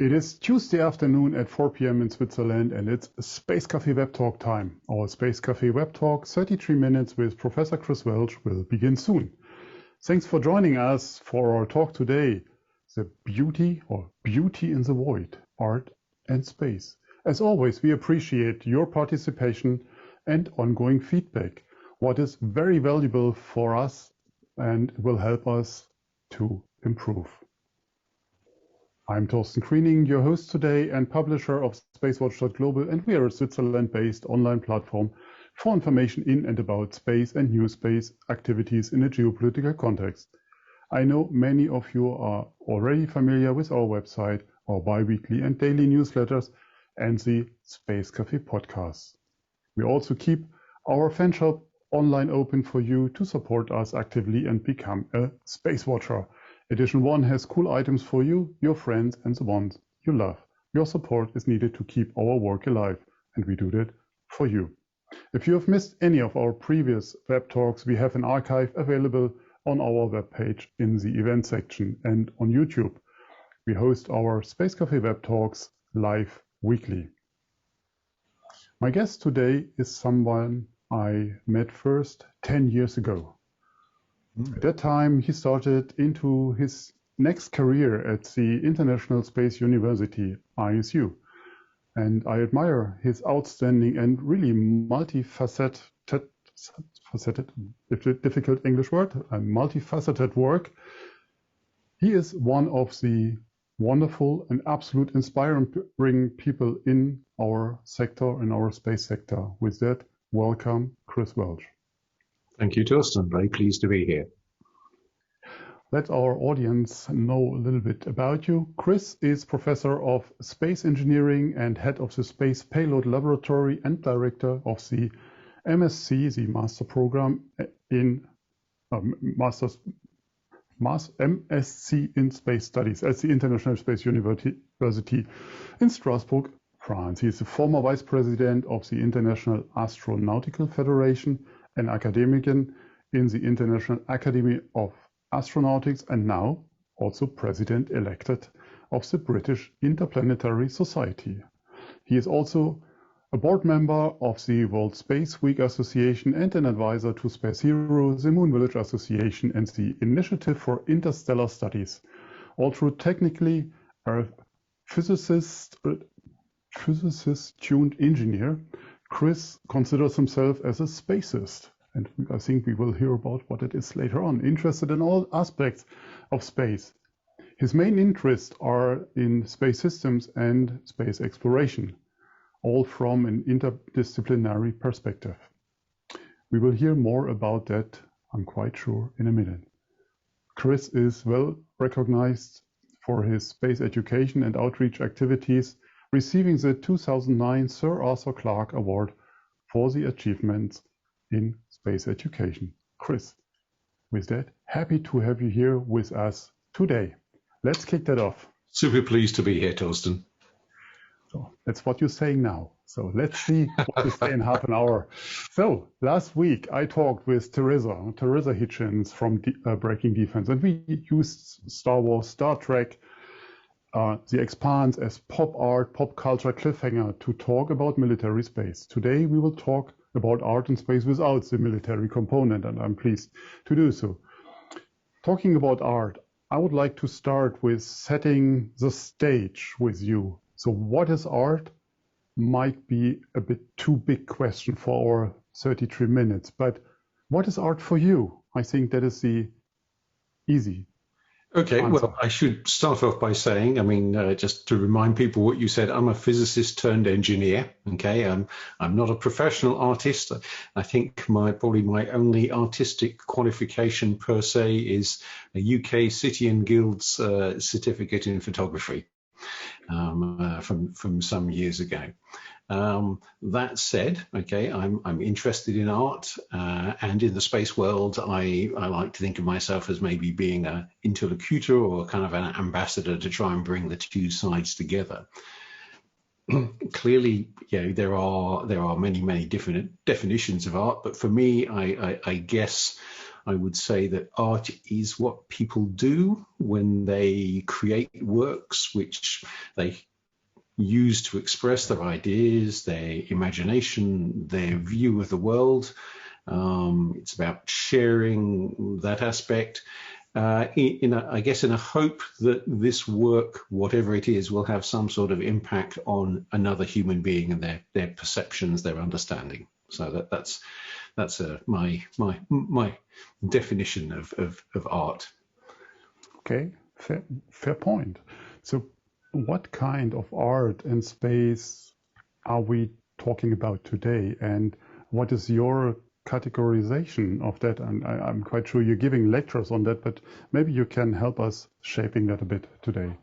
It is Tuesday afternoon at 4 p.m. in Switzerland, and it's SpaceCafé Web Talk time. Our SpaceCafé Web Talk, 33 minutes with Professor Chris Welch, will begin soon. Thanks for joining us for our talk today, the beauty in the void, art and space. As always, we appreciate your participation and ongoing feedback, what is very valuable for us and will help us to improve. I'm Torsten Kriening, your host today and publisher of SpaceWatch.Global, and we are a Switzerland-based online platform for information in and about space and new space activities in a geopolitical context. I know many of you are already familiar with our website, our bi-weekly and daily newsletters, and the SpaceCafé podcasts. We also keep our fan shop online open for you to support us actively and become a Space Watcher. Edition 1 has cool items for you, your friends, and the ones you love. Your support is needed to keep our work alive, and we do that for you. If you have missed any of our previous web talks, we have an archive available on our webpage in the event section and on YouTube. We host our SpaceCafé web talks live weekly. My guest today is someone I met first 10 years ago. At that time, he started into his next career at the International Space University, ISU. And I admire his outstanding and really multifaceted, difficult English word, multifaceted work. He is one of the wonderful and absolute inspiring people in our sector, in our space sector. With that, welcome, Chris Welch. Thank you, Torsten. Very pleased to be here. Let our audience know a little bit about you. Chris is Professor of Space Engineering and Head of the Space Payloads Laboratory and Director of the MSc, the Master Program in MSc in Space Studies at the International Space University in Strasbourg, France. He is the former Vice President of the International Astronautical Federation, an academic in the International Academy of Astronautics, and now also President elected of the British Interplanetary Society. He is also a board member of the World Space Week Association and an advisor to Space Hero, the Moon Village Association, and the Initiative for Interstellar Studies. Although technically a physicist-tuned engineer, Chris considers himself as a spaceist, and I think we will hear about what it is later on. Interested in all aspects of space. His main interests are in space systems and space exploration, all from an interdisciplinary perspective. We will hear more about that, I'm quite sure, in a minute. Chris is well recognized for his space education and outreach activities, receiving the 2009 Sir Arthur Clarke Award for the achievements in space education. Chris, with that, happy to have you here with us today. Let's kick that off. Super pleased to be here, Torsten. So that's what you're saying now. So let's see what you say in half an hour. So last week I talked with Teresa Hitchens from Breaking Defense, and we used Star Wars, Star Trek, The Expanse as pop art, pop culture cliffhanger to talk about military space. Today we will talk about art and space without the military component, and I'm pleased to do so. Talking about art, I would like to start with setting the stage with you. So what is art? Might be a bit too big question for our 33 minutes, but what is art for you? I think that is the easy Okay, answer. well, I should start off by saying, just to remind people what you said, I'm a physicist turned engineer. Okay, I'm not a professional artist. I think probably my only artistic qualification per se is a UK City and Guilds certificate in photography from some years ago. That said, okay, I'm interested in art and in the space world. I like to think of myself as maybe being an interlocutor or kind of an ambassador to try and bring the two sides together. Clearly, there are many different definitions of art, but for me, I guess I would say that art is what people do when they create works which they use to express their ideas, their imagination, their view of the world. It's about sharing that aspect. I guess in a hope that this work, whatever it is, will have some sort of impact on another human being and their perceptions, their understanding. So that's my definition of art. Okay, fair point. So what kind of art and space are we talking about today, and what is your categorization of that? And I'm quite sure you're giving lectures on that, but maybe you can help us shaping that a bit today.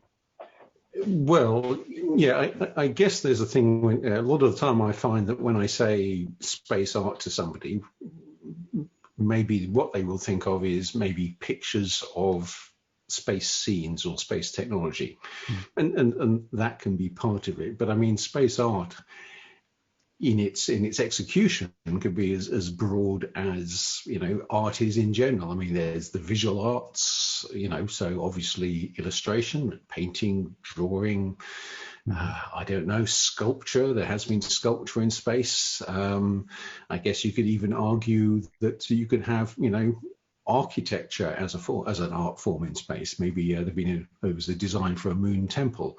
Well, yeah, I guess there's a thing when, a lot of the time I find that when I say space art to somebody, maybe what they will think of is maybe pictures of space scenes or space technology, and that can be part of it. But I mean, space art in its execution could be as broad as, you know, art is in general. I mean, there's the visual arts, you know, so obviously illustration, painting, drawing, I don't know, sculpture. There has been sculpture in space. I guess you could even argue that you could have, you know, architecture as an art form in space. Maybe there was a design for a moon temple.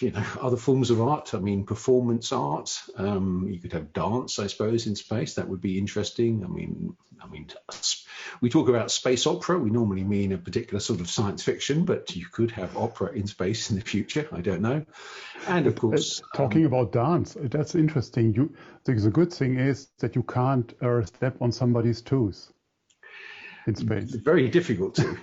You know, other forms of art. I mean, performance art. You could have dance, I suppose, in space. That would be interesting. I mean, we talk about space opera. We normally mean a particular sort of science fiction, but you could have opera in space in the future. I don't know. And of course, talking about dance, that's interesting. The good thing is that you can't step on somebody's toes in space. It's very difficult to.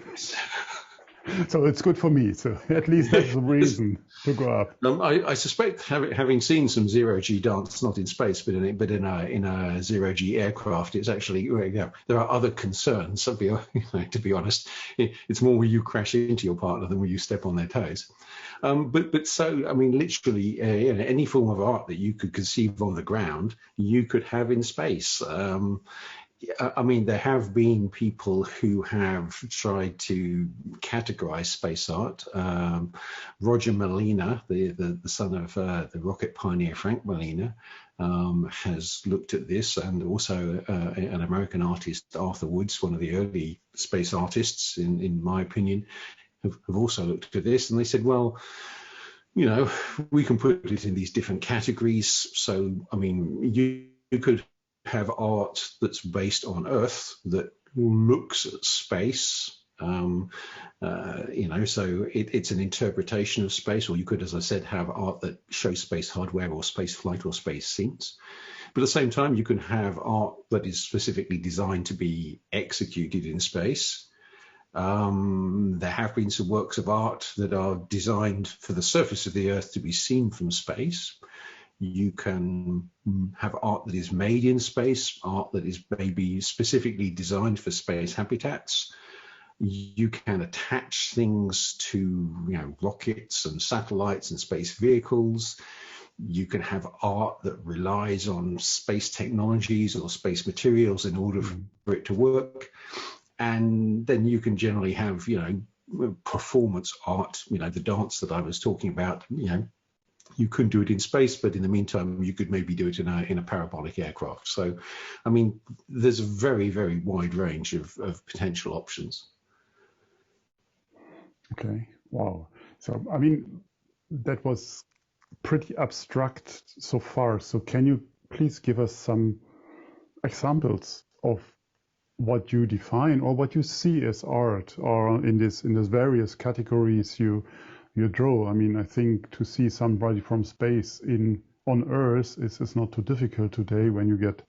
So it's good for me. So at least that's the reason to go up. I suspect, having seen some zero-G dance, not in space, but in a zero-G aircraft, it's actually, you know, there are other concerns. So, you know, to be honest, it's more where you crash into your partner than where you step on their toes. But so, I mean, literally, you know, any form of art that you could conceive on the ground, you could have in space. I mean, there have been people who have tried to categorize space art. Roger Molina, the son of the rocket pioneer Frank Molina, has looked at this, and also an American artist, Arthur Woods, one of the early space artists, in my opinion, have also looked at this, and they said, well, you know, we can put it in these different categories. So, I mean, you could have art that's based on Earth that looks at space, you know, so it's an interpretation of space, or you could, as I said, have art that shows space hardware or space flight or space scenes. But at the same time, you can have art that is specifically designed to be executed in space. There have been some works of art that are designed for the surface of the Earth to be seen from space. You can have art that is made in space, art that is maybe specifically designed for space habitats. You can attach things to, you know, rockets and satellites and space vehicles. You can have art that relies on space technologies or space materials in order for it to work. And then you can generally have, you know, performance art, you know, the dance that I was talking about, you know, you couldn't do it in space, but in the meantime, you could maybe do it in a parabolic aircraft. So, I mean, there's a very, very wide range of potential options. Okay, wow. So, I mean, that was pretty abstract so far. So can you please give us some examples of what you define or what you see as art, or in this various categories you draw? I mean, I think to see somebody from space on Earth is not too difficult today when you get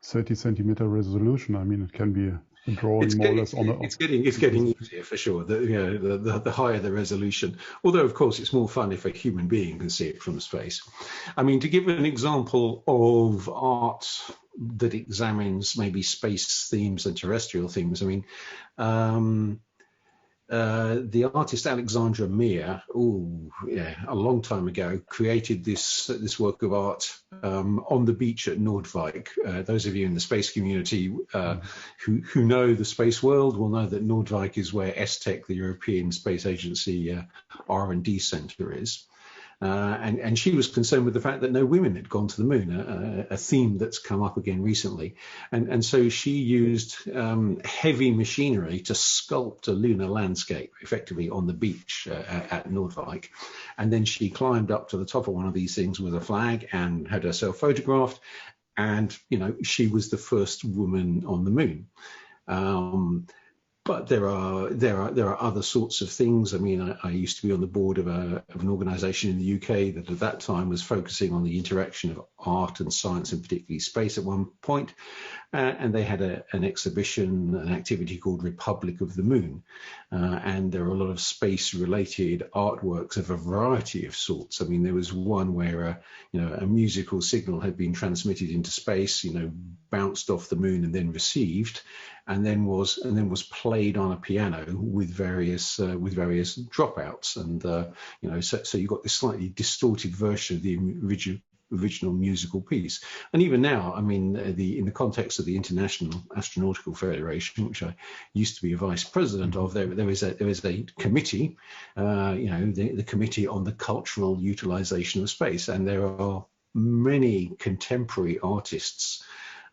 30-centimeter resolution. I mean, it can be a drawing more or less on the. It's getting easier for sure. The higher the resolution. Although, of course, it's more fun if a human being can see it from space. I mean, to give an example of art that examines maybe space themes and terrestrial themes, I mean, the artist Alexandra Meer, a long time ago, created this work of art on the beach at Noordwijk. Those of you in the space community who know the space world will know that Noordwijk is where ESTEC, the European Space Agency R&D Centre, is. And she was concerned with the fact that no women had gone to the moon, a theme that's come up again recently. And so she used heavy machinery to sculpt a lunar landscape effectively on the beach at Noordwijk. And then she climbed up to the top of one of these things with a flag and had herself photographed. And, she was the first woman on the moon. But there are other sorts of things. I mean, I used to be on the board of an organisation in the UK that at that time was focusing on the interaction of art and science, and particularly space at one point. And they had an exhibition, an activity called Republic of the Moon. And there are a lot of space-related artworks of a variety of sorts. I mean, there was one where, a musical signal had been transmitted into space, bounced off the moon and then received, and then was played on a piano with various dropouts, and so you got this slightly distorted version of the original musical piece. And even now, I mean, in the context of the International Astronautical Federation, which I used to be a vice president of, there is a committee, the Committee on the Cultural Utilization of Space, and there are many contemporary artists.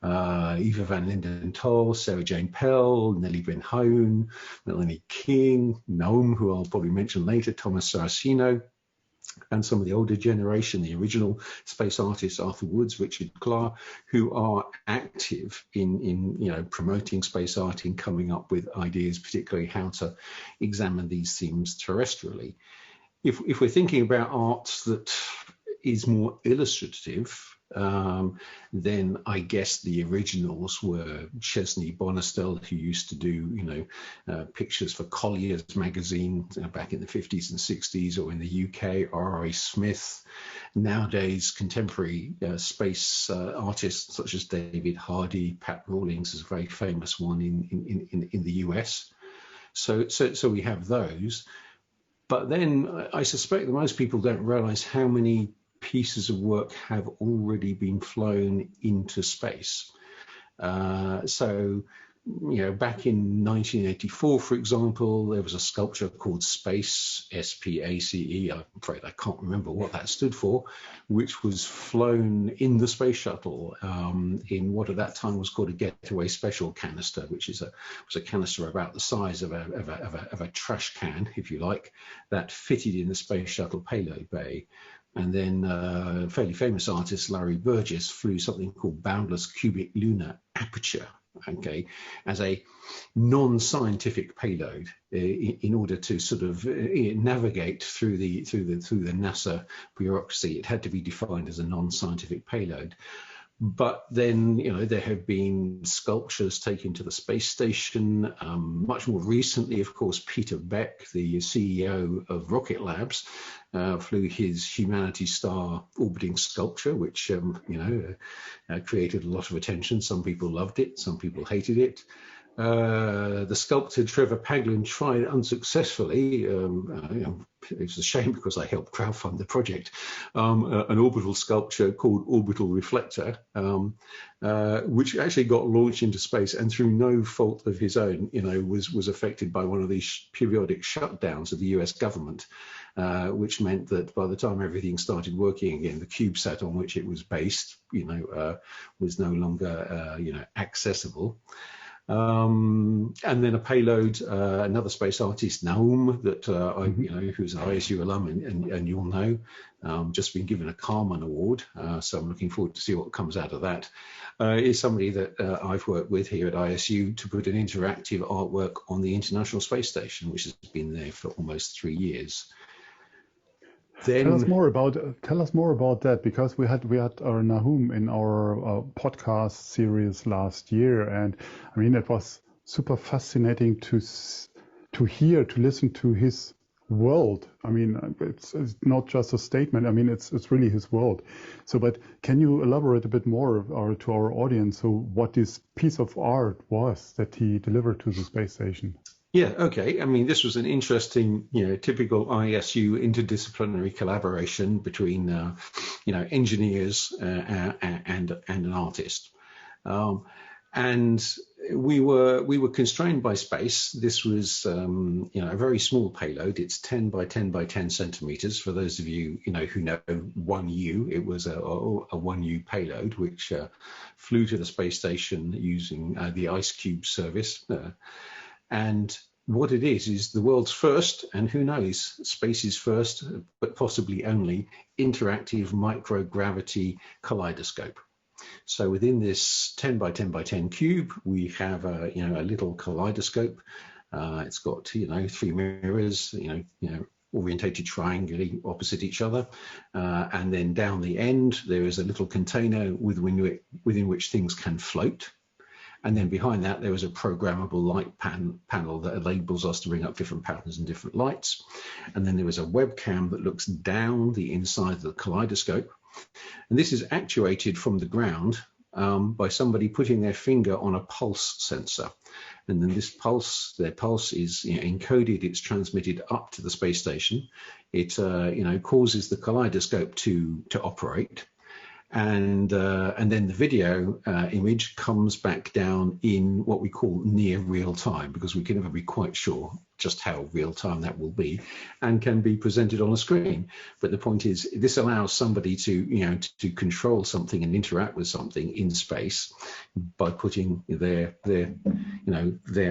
Eva van Linden-Tol, Sarah Jane Pell, Nelly Ben Houn, Melanie King, Nahum, who I'll probably mention later, Thomas Saraceno, and some of the older generation, the original space artists, Arthur Woods, Richard Clarke, who are active in promoting space art, in coming up with ideas, particularly how to examine these themes terrestrially. If we're thinking about art that is more illustrative, then I guess the originals were Chesney Bonestell, who used to do, pictures for Collier's magazine back in the 50s and 60s, or in the UK, R.I. Smith. Nowadays, contemporary space artists such as David Hardy, Pat Rawlings is a very famous one in the US. So we have those. But then I suspect that most people don't realize how many pieces of work have already been flown into space. Back in 1984, for example, there was a sculpture called Space, S-P-A-C-E, I'm afraid I can't remember what that stood for, which was flown in the space shuttle in what at that time was called a getaway special canister, which was a canister about the size of a trash can, if you like, that fitted in the space shuttle payload bay. And then fairly famous artist Larry Burgess flew something called Boundless Cubic Lunar Aperture, as a non-scientific payload in order to sort of navigate through the NASA bureaucracy. It had to be defined as a non-scientific payload. But then, there have been sculptures taken to the space station. Much more recently, of course, Peter Beck, the CEO of Rocket Labs, flew his Humanity Star orbiting sculpture, which, created a lot of attention. Some people loved it, some people hated it. The sculptor Trevor Paglin tried unsuccessfully, it was a shame because I helped crowdfund the project, an orbital sculpture called Orbital Reflector, which actually got launched into space, and through no fault of his own, was affected by one of these periodic shutdowns of the US government, which meant that by the time everything started working again, the CubeSat on which it was based, was no longer, accessible. And then a payload, another space artist, Nahum, that who's an ISU alum, and you'll know, just been given a Carman Award, so I'm looking forward to see what comes out of that. Is somebody that I've worked with here at ISU to put an interactive artwork on the International Space Station, which has been there for almost 3 years. Then, tell us more about that, because we had our Nahum in our podcast series last year, and I mean it was super fascinating to listen to his world. I mean, it's not just a statement. I mean, it's really his world. So, but can you elaborate a bit more to our audience? So, what this piece of art was that he delivered to the space station? Yeah, okay. I mean, this was an interesting, typical ISU interdisciplinary collaboration between, engineers and an artist. And we were constrained by space. This was a very small payload. It's 10 by 10 by 10 centimeters. For those of you who know 1U, it was a 1U payload which flew to the space station using the IceCube service. And what it is the world's first, and who knows, space's first, but possibly only, interactive microgravity kaleidoscope. So within this 10 by 10 by 10 cube, we have a little kaleidoscope. It's got 3 mirrors, orientated triangularly opposite each other, and then down the end there is a little container within which things can float. And then behind that, there is a programmable light panel that enables us to bring up different patterns and different lights. And then there is a webcam that looks down the inside of the kaleidoscope. And this is actuated from the ground by somebody putting their finger on a pulse sensor. And then this pulse, their pulse is encoded, it's transmitted up to the space station. It causes the kaleidoscope to operate. And then the video image comes back down in what we call near real time, because we can never be quite sure just how real time that will be, and can be presented on a screen. But the point is, this allows somebody to control something and interact with something in space by putting their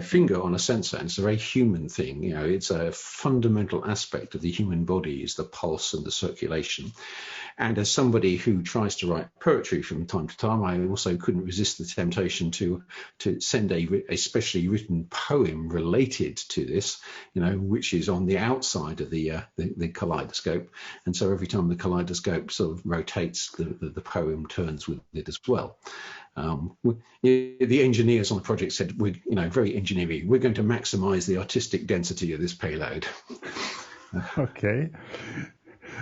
finger on a sensor. And it's a very human thing. It's a fundamental aspect of the human body, is the pulse and the circulation. And as somebody who tries to write poetry from time to time, I also couldn't resist the temptation to send a specially written poem related to this, which is on the outside of the kaleidoscope. And so every time the kaleidoscope sort of rotates, the poem turns with it as well. The engineers on the project said, we're very engineering. We're going to maximize the artistic density of this payload. Okay.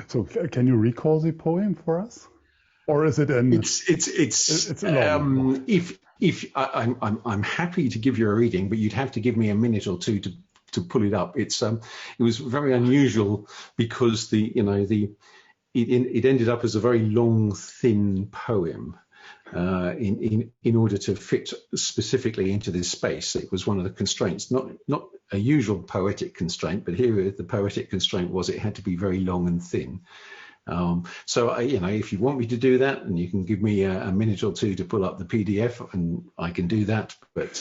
So can you recall the poem for us, or is it an? It's long. If I'm happy to give you a reading, but you'd have to give me a minute or two to pull it up. It was very unusual because it ended up as a very long, thin poem. In order to fit specifically into this space. It was one of the constraints, not a usual poetic constraint, but here the poetic constraint was it had to be very long and thin. So if you want me to do that, and you can give me a minute or two to pull up the PDF, and I can do that. But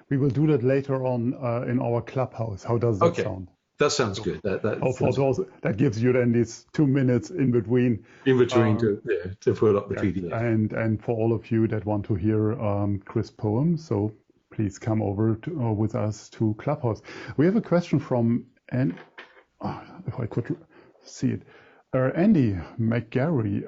we will do that later on in our clubhouse. How does that sound? That sounds good. That gives you then these 2 minutes in between to pull up the PDF. And for all of you that want to hear Chris' poem, so please come over with us to Clubhouse. We have a question from if I could see it, Andy McGarry.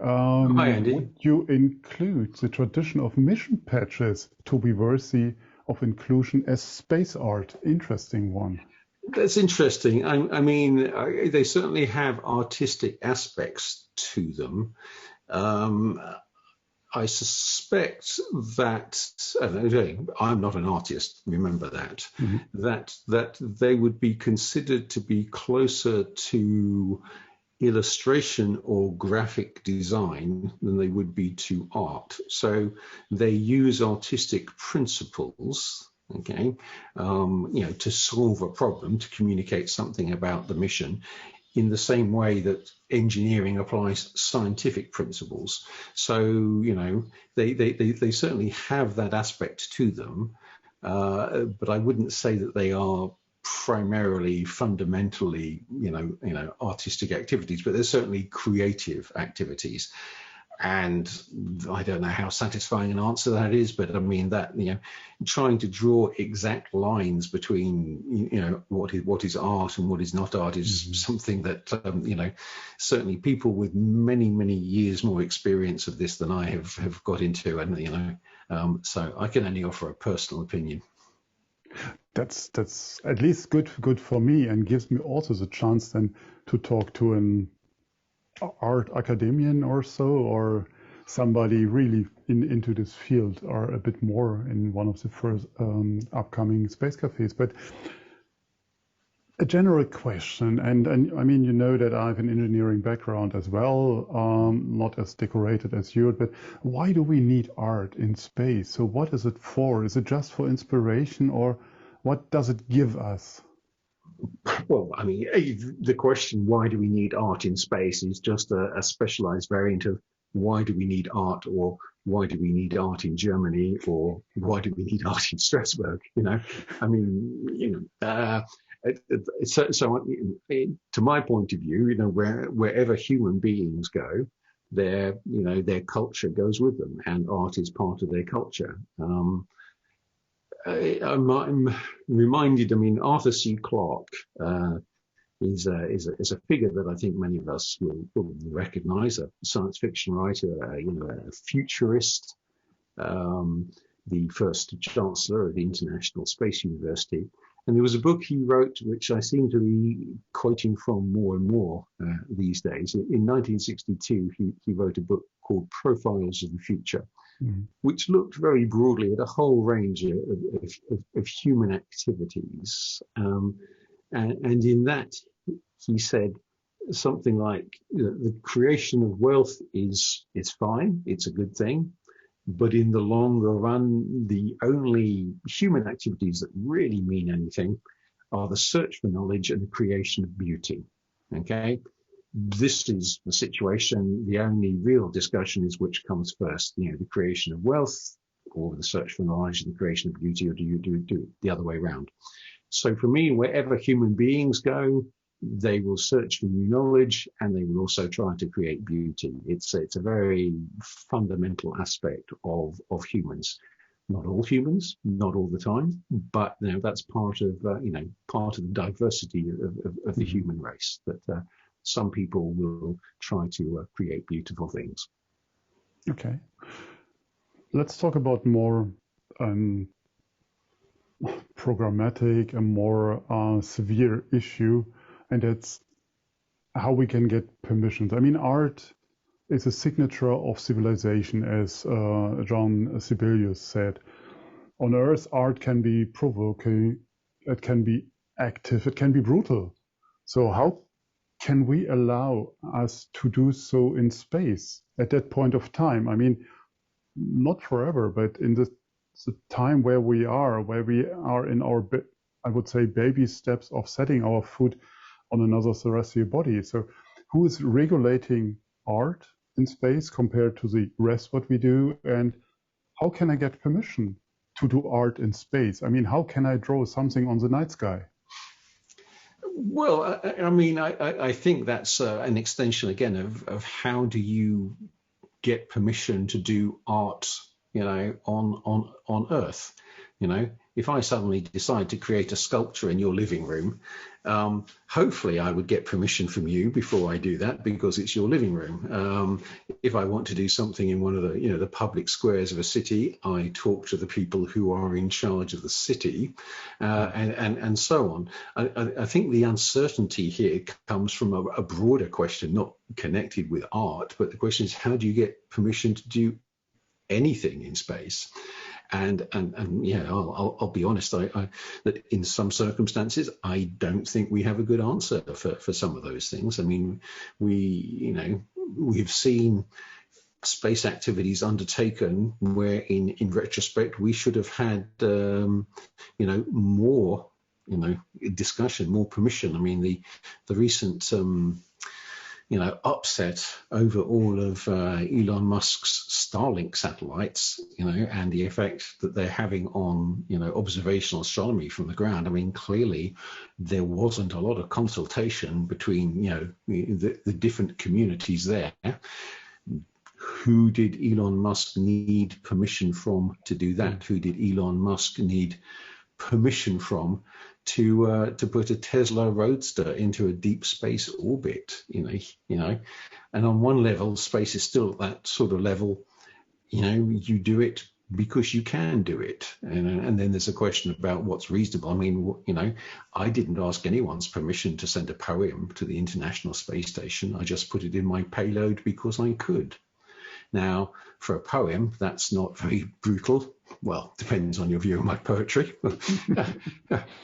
Hi, Andy. Would you include the tradition of mission patches to be worthy of inclusion as space art? Interesting one. That's interesting. I mean, they certainly have artistic aspects to them. I suspect that, I'm not an artist, remember that, that they would be considered to be closer to illustration or graphic design than they would be to art. So they use artistic principles, to solve a problem, to communicate something about the mission, in the same way that engineering applies scientific principles. So, they certainly have that aspect to them, but I wouldn't say that they are primarily, fundamentally, artistic activities, but they're certainly creative activities. And I don't know how satisfying an answer that is, but I mean that, trying to draw exact lines between, what is art and what is not art is something that, certainly people with many, many years more experience of this than I have got into. And, so I can only offer a personal opinion. That's at least good for me, and gives me also the chance then to talk to an art academician or so, or somebody really into this field are a bit more in one of the first upcoming Space Cafés. But a general question, and I mean, you know that I have an engineering background as well, not as decorated as you, but why do we need art in space? So what is it for? Is it just for inspiration, or what does it give us? Well, I mean, the question, why do we need art in space, is just a specialized variant of why do we need art, or why do we need art in Germany, or why do we need art in Strasbourg? You know, I mean, you know, so to my point of view, you know, wherever human beings go, their culture goes with them, and art is part of their culture. I'm reminded. I mean, Arthur C. Clarke is a figure that I think many of us will recognise. A science fiction writer, a futurist, the first chancellor of the International Space University. And there was a book he wrote, which I seem to be quoting from more and more these days. In 1962, he wrote a book called Profiles of the Future, which looked very broadly at a whole range of human activities. And in that, he said something like, the creation of wealth is fine, it's a good thing. But in the longer run, the only human activities that really mean anything are the search for knowledge and the creation of beauty. Okay? This is the situation. The only real discussion is which comes first, the creation of wealth, or the search for knowledge and the creation of beauty, or do you do it the other way around? So for me, wherever human beings go, they will search for new knowledge, and they will also try to create beauty. It's a very fundamental aspect of humans. Not all humans, not all the time, but that's part of the diversity of the human race. That some people will try to create beautiful things. Okay, let's talk about more programmatic and more severe issue. And that's how we can get permissions. I mean, art is a signature of civilization, as John Sibelius said. On Earth, art can be provoking, it can be active, it can be brutal. So how can we allow us to do so in space at that point of time? I mean, not forever, but in the time where we are in our, I would say, baby steps of setting our foot on another terrestrial body. So who is regulating art in space compared to the rest what we do? And how can I get permission to do art in space? I mean, how can I draw something on the night sky? Well, I mean, I think that's an extension again of how do you get permission to do art, on Earth? If I suddenly decide to create a sculpture in your living room, hopefully I would get permission from you before I do that, because it's your living room. If I want to do something in one of the, the public squares of a city, I talk to the people who are in charge of the city, and so on. I think the uncertainty here comes from a broader question, not connected with art, but the question is, how do you get permission to do anything in space? And yeah, I'll be honest, that in some circumstances, I don't think we have a good answer for some of those things. I mean, we've seen space activities undertaken where in retrospect, we should have had, more, discussion, more permission. I mean, the recent, upset over all of Elon Musk's Starlink satellites, and the effect that they're having on, observational astronomy from the ground. I mean, clearly there wasn't a lot of consultation between, the different communities there. Who did Elon Musk need permission from to do that? Who did Elon Musk need permission from to put a Tesla Roadster into a deep space orbit? And on one level, space is still at that sort of level. You do it because you can do it, and then there's a question about what's reasonable. I mean, I didn't ask anyone's permission to send a poem to the International Space Station. I just put it in my payload because I could. Now, for a poem, that's not very brutal. Well, depends on your view of my poetry.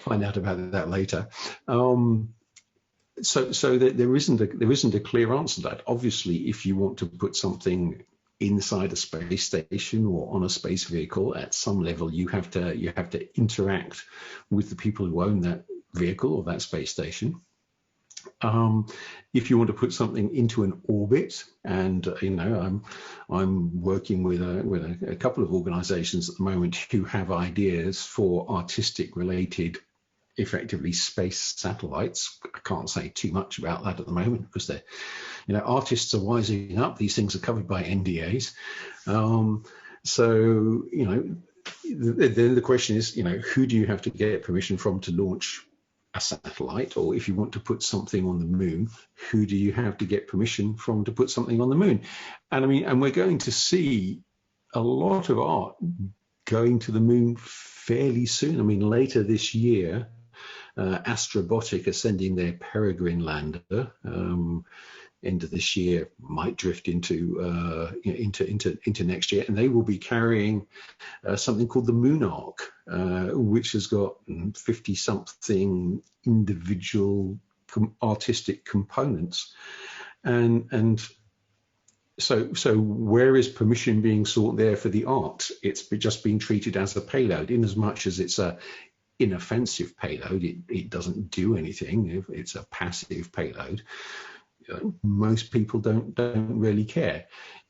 Find out about that later. So there isn't a clear answer to that. Obviously, if you want to put something inside a space station or on a space vehicle, at some level you have to interact with the people who own that vehicle or that space station. If you want to put something into an orbit, and I'm working with a couple of organizations at the moment who have ideas for artistic related, effectively space satellites. I can't say too much about that at the moment because they're, artists are wising up. These things are covered by NDAs. The question is, who do you have to get permission from to launch a satellite? Or if you want to put something on the moon, who do you have to get permission from to put something on the moon? And we're going to see a lot of art going to the moon fairly soon. Later this year, Astrobotic are sending their Peregrine lander. End of this year, might drift into next year, and they will be carrying something called the Moonark, which has got 50-something individual artistic components, and so where is permission being sought there for the art? It's just being treated as a payload, in as much as it's a inoffensive payload. It doesn't do anything. It's a passive payload. Most people don't really care.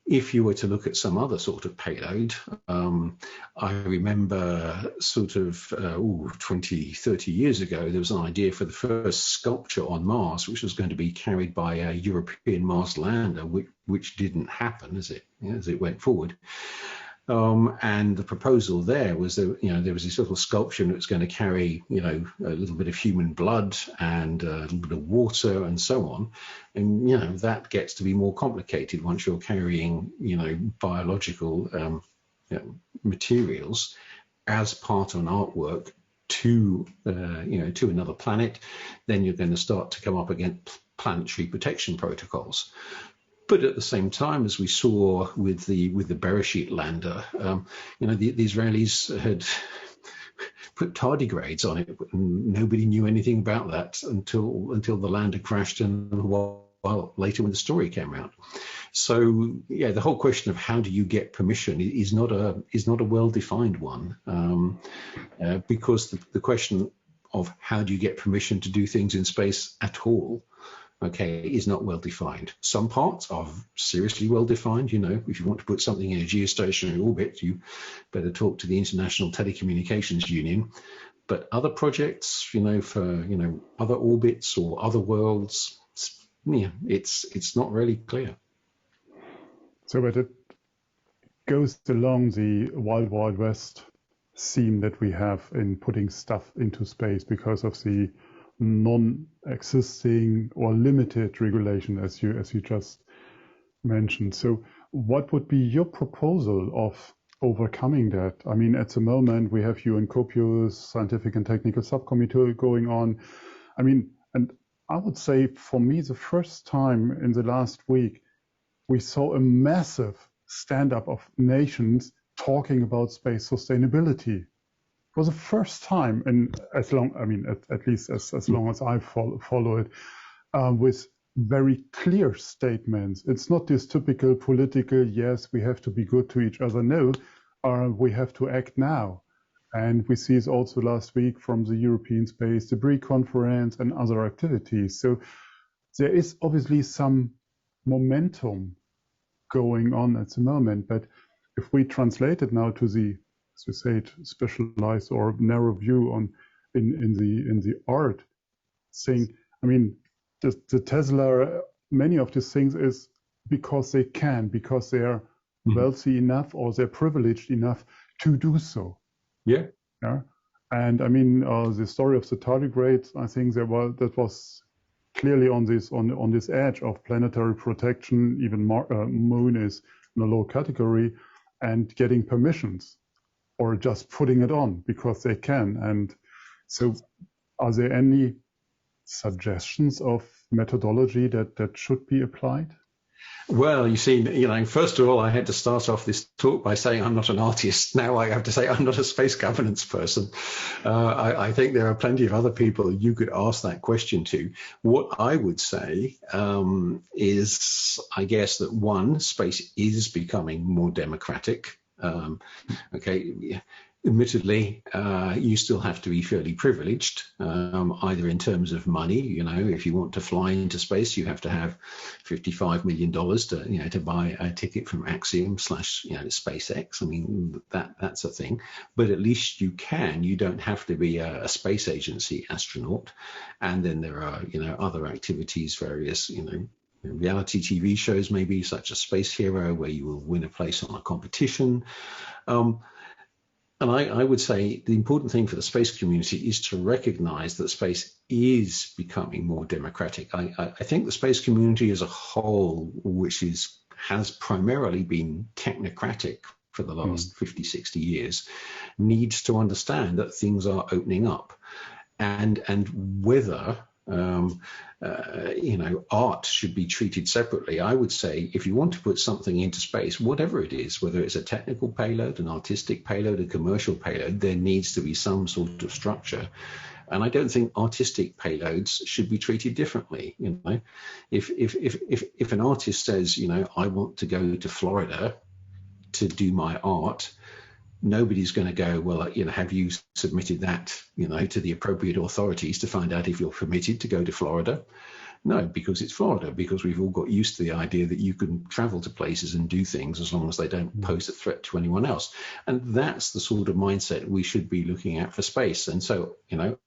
If you were to look at some other sort of payload, I remember 20, 30 years ago, there was an idea for the first sculpture on Mars, which was going to be carried by a European Mars lander, which didn't happen as it went forward. And the proposal there was there was this little sculpture that was going to carry, a little bit of human blood and a little bit of water and so on. And, that gets to be more complicated once you're carrying, biological materials as part of an artwork to another planet. Then you're going to start to come up against planetary protection protocols. But at the same time, as we saw with the Bereshit lander, the Israelis had put tardigrades on it, and nobody knew anything about that until the lander crashed, and a while later when the story came out. So the whole question of how do you get permission is not a well-defined one, because the question of how do you get permission to do things in space at all, is not well defined. Some parts are seriously well defined. If you want to put something in a geostationary orbit, you better talk to the International Telecommunications Union. But other projects, for other orbits or other worlds, it's not really clear. So, but it goes along the Wild Wild West theme that we have in putting stuff into space because of the non-existing or limited regulation, as you just mentioned. So what would be your proposal of overcoming that? At the moment we have UN COPIUS, Scientific and Technical Subcommittee going on. And I would say for me, the first time in the last week, we saw a massive stand-up of nations talking about space sustainability. For the first time, and at least as long as I follow it, with very clear statements. It's not this typical political, yes, we have to be good to each other. No, we have to act now. And we see it also last week from the European Space Debris Conference and other activities. So there is obviously some momentum going on at the moment. But if we translate it now to the, as you say, specialized or narrow view in the art thing, the Tesla, many of these things is because they can, because they are wealthy enough or they're privileged enough to do so. Yeah. And the story of the tardigrades, I think that was clearly on this edge of planetary protection. Even Moon is in a low category, and getting permissions or just putting it on because they can. And so, are there any suggestions of methodology that should be applied? Well, you see, first of all, I had to start off this talk by saying I'm not an artist. Now I have to say I'm not a space governance person. I think there are plenty of other people you could ask that question to. What I would say is, I guess, that one, space is becoming more democratic. Okay. Admittedly, you still have to be fairly privileged, either in terms of money. If you want to fly into space, you have to have $55 million to buy a ticket from Axiom / SpaceX. I mean, that's a thing. But at least you can. You don't have to be a space agency astronaut. And then there are other activities, various reality TV shows maybe, such as Space Hero, where you will win a place on a competition. And I would say the important thing for the space community is to recognize that space is becoming more democratic. I think the space community as a whole, which has primarily been technocratic for the last 50, 60 years, needs to understand that things are opening up. And whether art should be treated separately. I would say if you want to put something into space, whatever it is, whether it's a technical payload, an artistic payload, a commercial payload, there needs to be some sort of structure. And I don't think artistic payloads should be treated differently. If an artist says, I want to go to Florida to do my art, nobody's going to go, well, have you submitted that, to the appropriate authorities to find out if you're permitted to go to Florida? No, because it's Florida, because we've all got used to the idea that you can travel to places and do things as long as they don't pose a threat to anyone else. And that's the sort of mindset we should be looking at for space. And so, the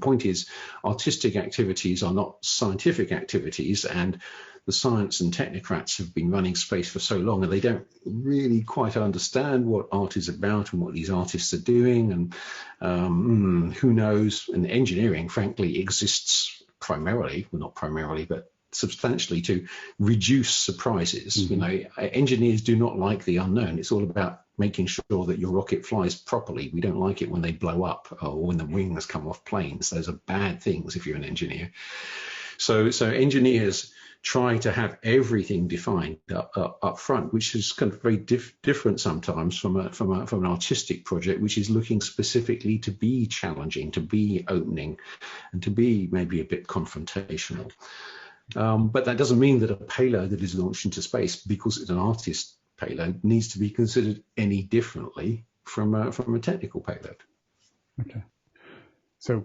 point is, artistic activities are not scientific activities, and the science and technocrats have been running space for so long, and they don't really quite understand what art is about and what these artists are doing. And who knows? And engineering, frankly, exists primarily, well, not primarily, but substantially to reduce surprises. Engineers do not like the unknown. It's all about making sure that your rocket flies properly. We don't like it when they blow up or when the wings come off planes. Those are bad things if you're an engineer. So engineers try to have everything defined up front, which is kind of very different sometimes from an artistic project, which is looking specifically to be challenging, to be opening, and to be maybe a bit confrontational. But that doesn't mean that a payload that is launched into space, because it's an artist payload, needs to be considered any differently from a technical payload. Okay, so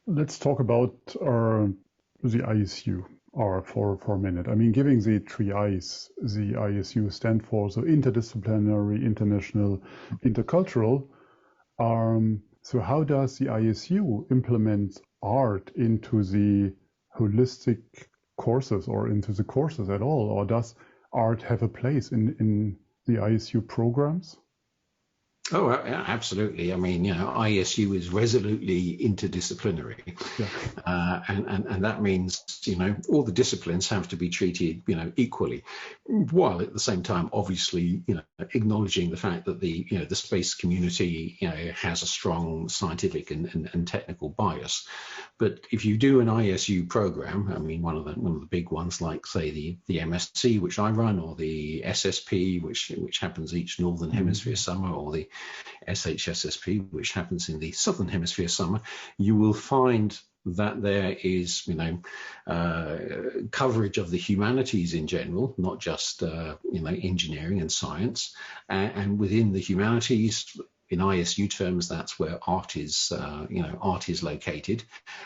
let's talk about the ISU for a minute. I mean, giving the three I's, the ISU stand for so interdisciplinary, international, intercultural. So how does the ISU implement art into the holistic courses or into the courses at all? Or does art have a place in the ISU programs? Oh, absolutely. I mean, ISU is resolutely interdisciplinary. Yeah. And that means, all the disciplines have to be treated, equally, while at the same time, obviously, acknowledging the fact that the space community, has a strong scientific and technical bias. But if you do an ISU program, I mean, one of the big ones, like say the MSc, which I run, or the SSP, which happens each Northern Hemisphere summer, or the SHSSP, which happens in the Southern Hemisphere summer, you will find that there is, coverage of the humanities in general, not just, engineering and science. And within the humanities, in ISU terms, that's where art is located.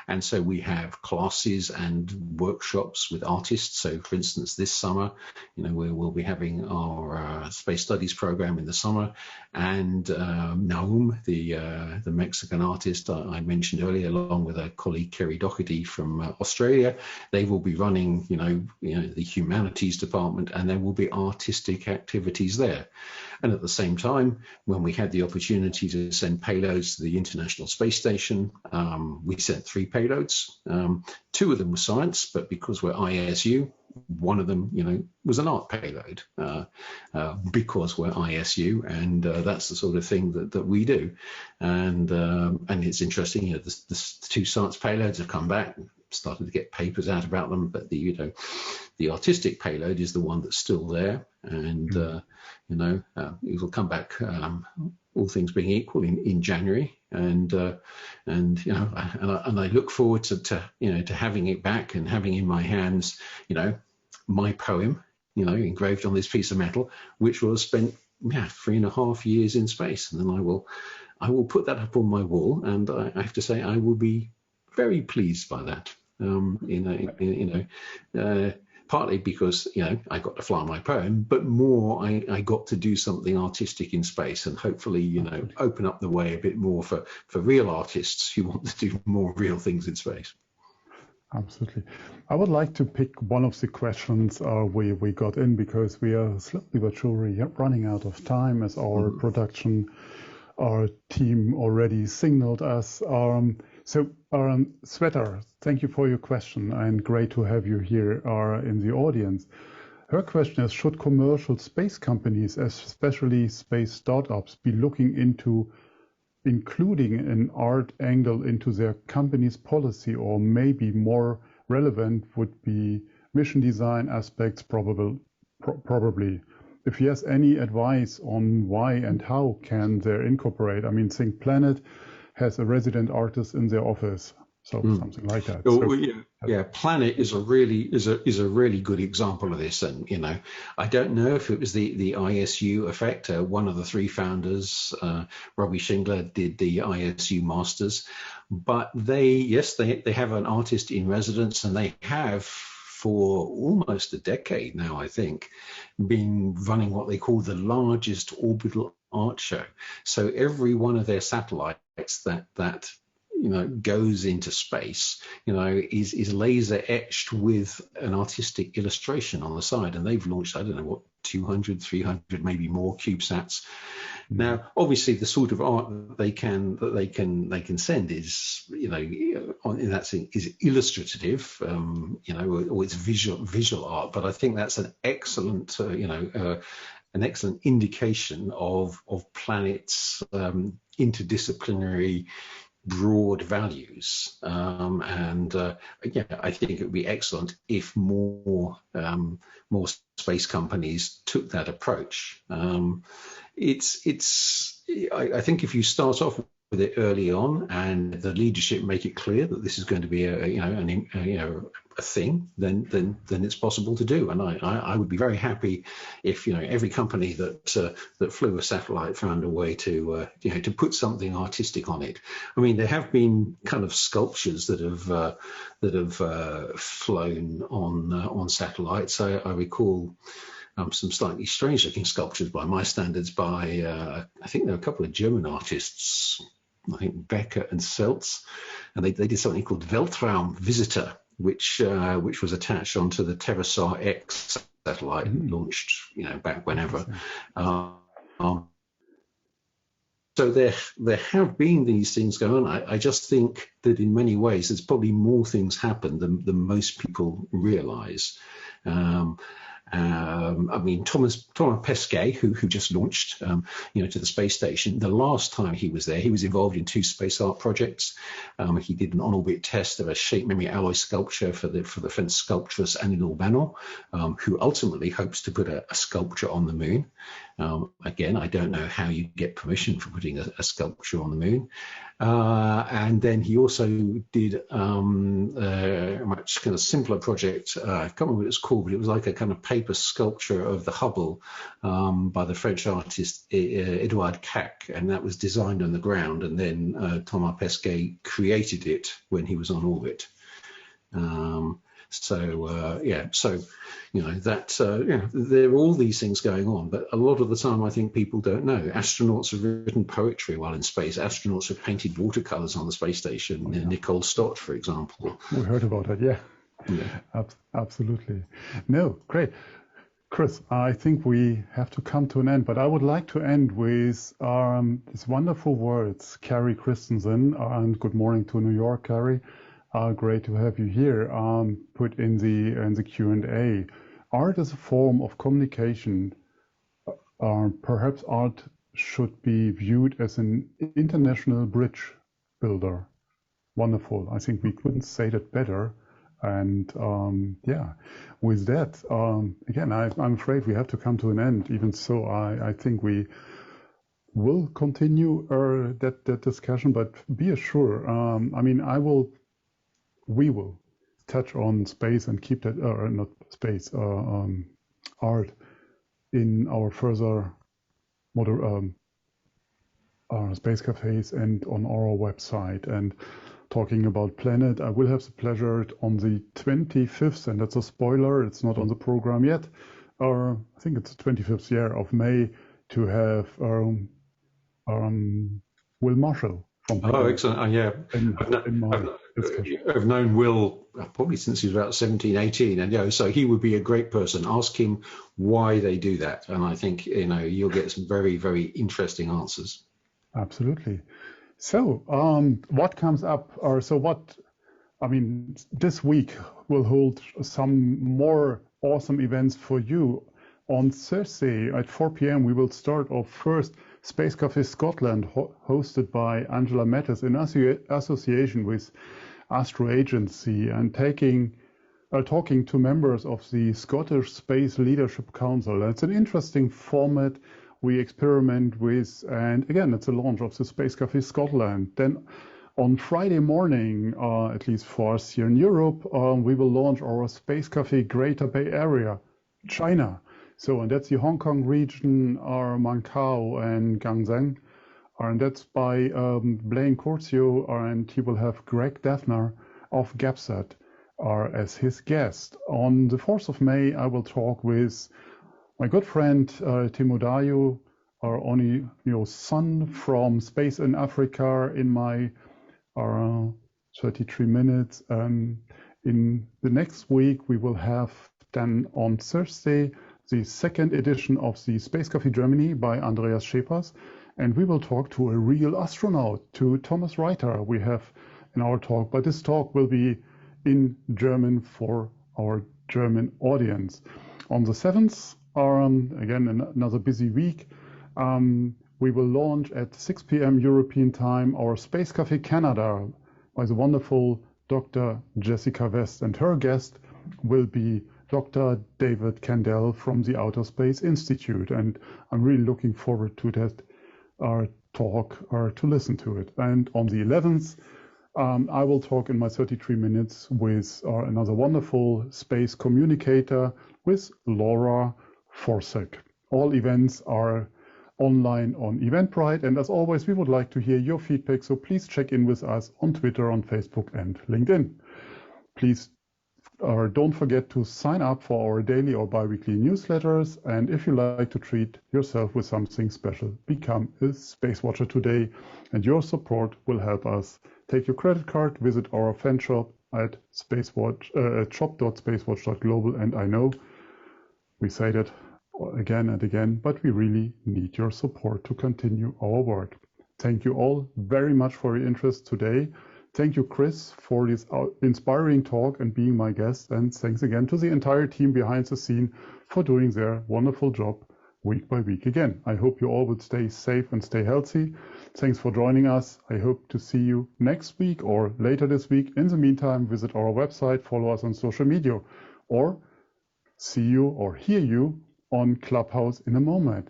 And so we have classes and workshops with artists. So for instance, this summer, we'll be having our space studies program in the summer, and Nahum, the Mexican artist I mentioned earlier, along with a colleague, Kerry Doherty from Australia, they will be running, the humanities department, and there will be artistic activities there. And at the same time, when we had the opportunity to send payloads to the International Space Station, we sent 3 payloads. 2 of them were science, but because we're ISU, one of them, was an art payload because we're ISU, and that's the sort of thing that we do. And it's interesting, the 2 science payloads have come back. started to get papers out about them, but the artistic payload is the one that's still there, and it will come back, all things being equal, in January, and I look forward to having it back and having in my hands, my poem, engraved on this piece of metal, which was spent 3.5 years in space, and then I will put that up on my wall, and I have to say I will be very pleased by that. Partly because I got to fly my poem, but more I got to do something artistic in space, and hopefully open up the way a bit more for real artists who want to do more real things in space. Absolutely. I would like to pick one of the questions we got in, because we are slowly but surely running out of time, as our production, our team already signaled us. Sveta, thank you for your question, and great to have you here in the audience. Her question is, should commercial space companies, especially space startups, be looking into including an art angle into their company's policy, or maybe more relevant would be mission design aspects, probably. If he has any advice on why and how can they incorporate, I mean, Think Planet has a resident artist in their office, so something like that. Planet is a really good example of this, and I don't know if it was the ISU effect. One of the three founders, Robbie Schingler, did the ISU Masters, but they have an artist in residence, and they have for almost a decade now, I think, been running what they call the largest orbital art show. So every one of their satellites that goes into space, is laser etched with an artistic illustration on the side, and they've launched, I don't know what, 200, 300, maybe more CubeSats. Now, obviously, the sort of art that they can send is, in that sense, is illustrative, or it's visual art. But I think that's an excellent, an excellent indication of Planet's interdisciplinary broad values, I think it would be excellent if more space companies took that approach. I think if you start off with it early on, and the leadership make it clear that this is going to be a thing, then it's possible to do. And I would be very happy if every company that flew a satellite found a way to put something artistic on it. I mean, there have been kind of sculptures that have flown on satellites. I recall some slightly strange looking sculptures by my standards by I think there were a couple of German artists, I think Becker and Seltz, and they did something called Weltraum Visitor, which was attached onto the TerraSat X satellite launched back whenever. So there have been these things going on. I just think that in many ways there's probably more things happen than most people realize. I mean, Thomas Pesquet, who just launched, to the space station. The last time he was there, he was involved in 2 space art projects. He did an on-orbit test of a shape memory alloy sculpture for the French sculptress Annie Bannon, who ultimately hopes to put a sculpture on the moon. Again, I don't know how you get permission for putting a sculpture on the moon. And then he also did a much kind of simpler project. I can't remember what it's called, but it was like a kind of paper sculpture of the Hubble by the French artist Edouard Cac, and that was designed on the ground, and then Thomas Pesquet created it when he was on orbit. There are all these things going on, but a lot of the time I think people don't know. Astronauts have written poetry while in space. Astronauts have painted watercolors on the space station. Nicole Stott, for example. We heard about it, yeah. Absolutely. No, great. Chris, I think we have to come to an end, but I would like to end with these wonderful words. Carrie Christensen, and good morning to New York, Carrie. Great to have you here. Put in the Q&A. Art is a form of communication. Perhaps art should be viewed as an international bridge builder. Wonderful. I think we couldn't say that better. And yeah, with that, again, I'm afraid we have to come to an end. Even so, I think we will continue that discussion, but be assured, I mean, we will touch on space and keep that, not space, art in our further space cafes and on our website. And talking about Planet, I will have the pleasure on the 25th, and that's a spoiler, it's not on the program yet, I think it's the 25th year of May, to have Will Marshall from Planet. Oh, excellent. Yeah. I've known Will probably since he was about 17, 18. And so he would be a great person. Ask him why they do that. And I think, you'll get some very, very interesting answers. Absolutely. So what comes up, this week will hold some more awesome events for you. On Thursday at 4 p.m. we will start our first SpaceCafé Scotland, hosted by Angela Mattis in association with Astro Agency, and talking to members of the Scottish Space Leadership Council. It's an interesting format we experiment with, and again, it's a launch of the SpaceCafé Scotland. Then on Friday morning, at least for us here in Europe, we will launch our SpaceCafé Greater Bay Area, China. So, and that's the Hong Kong region, Macau and Guangzhou. And that's by Blaine Curcio, and he will have Greg Daffner of GAPSAT as his guest. On the 4th of May, I will talk with my good friend Timo Dayu, our only son from Space in Africa, in my 33 minutes. In the next week, we will have then on Thursday the second edition of the SpaceCafé Germany by Andreas Schepers, and we will talk to a real astronaut, to Thomas Reiter we have in our talk, but this talk will be in German for our German audience. On the 7th, again, another busy week, we will launch at 6 p.m. European time our SpaceCafé Canada by the wonderful Dr. Jessica West, and her guest will be Dr. David Kandel from the Outer Space Institute, and I'm really looking forward to that talk or to listen to it. And on the 11th, I will talk in my 33 minutes with another wonderful space communicator, with Laura Forsek. All events are online on Eventbrite, and as always, we would like to hear your feedback, so please check in with us on Twitter, on Facebook, and LinkedIn. Please don't forget to sign up for our daily or bi-weekly newsletters, and if you like to treat yourself with something special, become a Space Watcher today, and your support will help us. Take your credit card, visit our fan shop at shop.spacewatch.global, and I know we say that again and again, but we really need your support to continue our work. Thank you all very much for your interest today. Thank you, Chris, for this inspiring talk and being my guest. And thanks again to the entire team behind the scene for doing their wonderful job week by week. Again, I hope you all will stay safe and stay healthy. Thanks for joining us. I hope to see you next week or later this week. In the meantime, visit our website, follow us on social media, or see you or hear you on Clubhouse in a moment.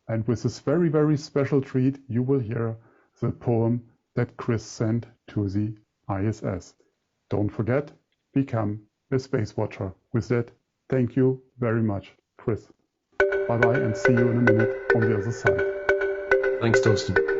And with this very, very special treat, you will hear the poem that Chris sent to the ISS. Don't forget, become a Space Watcher. With that, thank you very much, Chris. Bye-bye, and see you in a minute on the other side. Thanks, Torsten.